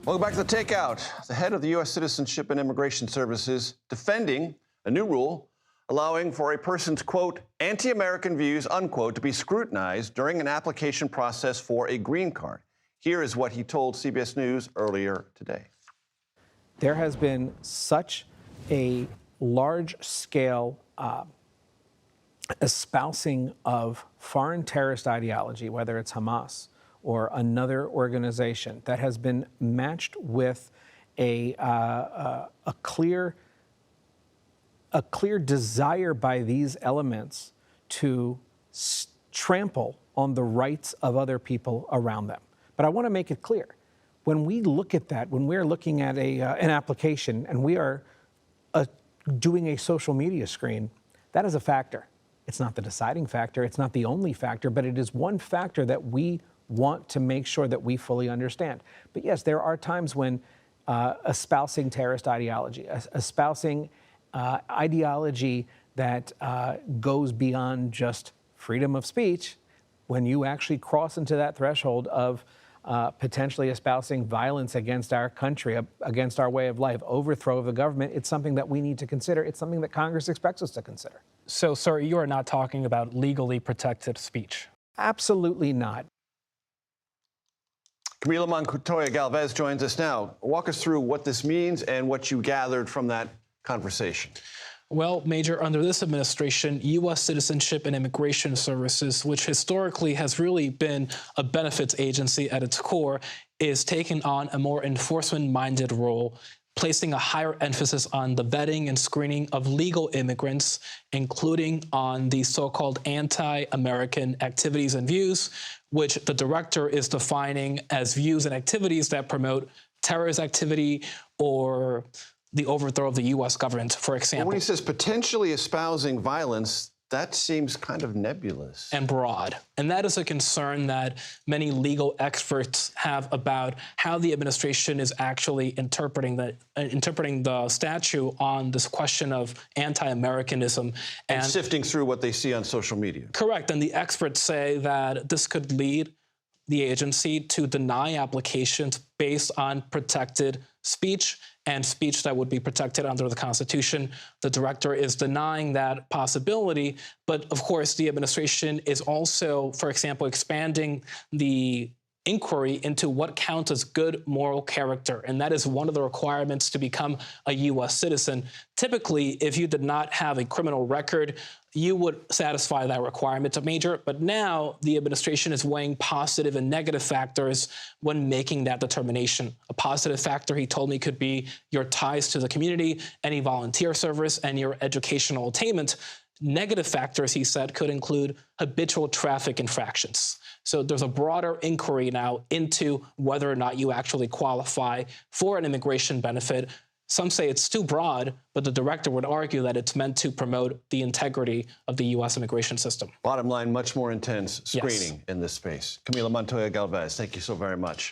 Welcome back to The Takeout. The head of the U.S. Citizenship and Immigration Services defending a new rule allowing for a person's, quote, anti-American views, unquote, to be scrutinized during an application process for a green card. Here is what he told CBS News earlier today. There has been such a large-scale espousing of foreign terrorist ideology, whether it's Hamas or another organization, that has been matched with a clear desire by these elements to trample on the rights of other people around them. But I want to make it clear, when we look at that, when we're looking at an application and we are doing a social media screen, that is a factor. It's not the deciding factor, it's not the only factor, but it is one factor that we want to make sure that we fully understand. But yes, there are times when espousing terrorist ideology, espousing ideology that goes beyond just freedom of speech, when you actually cross into that threshold of potentially espousing violence against our country, against our way of life, overthrow of the government, it's something that we need to consider. It's something that Congress expects us to consider. So, sir, you are not talking about legally protected speech? Absolutely not. Camilo Montoya-Galvez joins us now. Walk us through what this means and what you gathered from that conversation. Well, Major, under this administration, U.S. Citizenship and Immigration Services, which historically has really been a benefits agency at its core, is taking on a more enforcement-minded role, placing a higher emphasis on the vetting and screening of legal immigrants, including on the so-called anti-American activities and views, which the director is defining as views and activities that promote terrorist activity or the overthrow of the U.S. government, for example. When he says potentially espousing violence, that seems kind of nebulous. And broad. And that is a concern that many legal experts have about how the administration is actually interpreting the statute on this question of anti-Americanism. And sifting through what they see on social media. Correct. And the experts say that this could lead the agency to deny applications based on protected speech and speech that would be protected under the Constitution. The director is denying that possibility, but of course the administration is also, for example, expanding the inquiry into what counts as good moral character, and that is one of the requirements to become a U.S. citizen. Typically, if you did not have a criminal record, you would satisfy that requirement, Major, but now the administration is weighing positive and negative factors when making that determination. A positive factor, he told me, could be your ties to the community, any volunteer service, and your educational attainment. Negative factors, he said, could include habitual traffic infractions. So there's a broader inquiry now into whether or not you actually qualify for an immigration benefit. Some say it's too broad, but the director would argue that it's meant to promote the integrity of the U.S. immigration system. Bottom line, much more intense screening in this space. Camilo Montoya-Galvez, thank you so very much.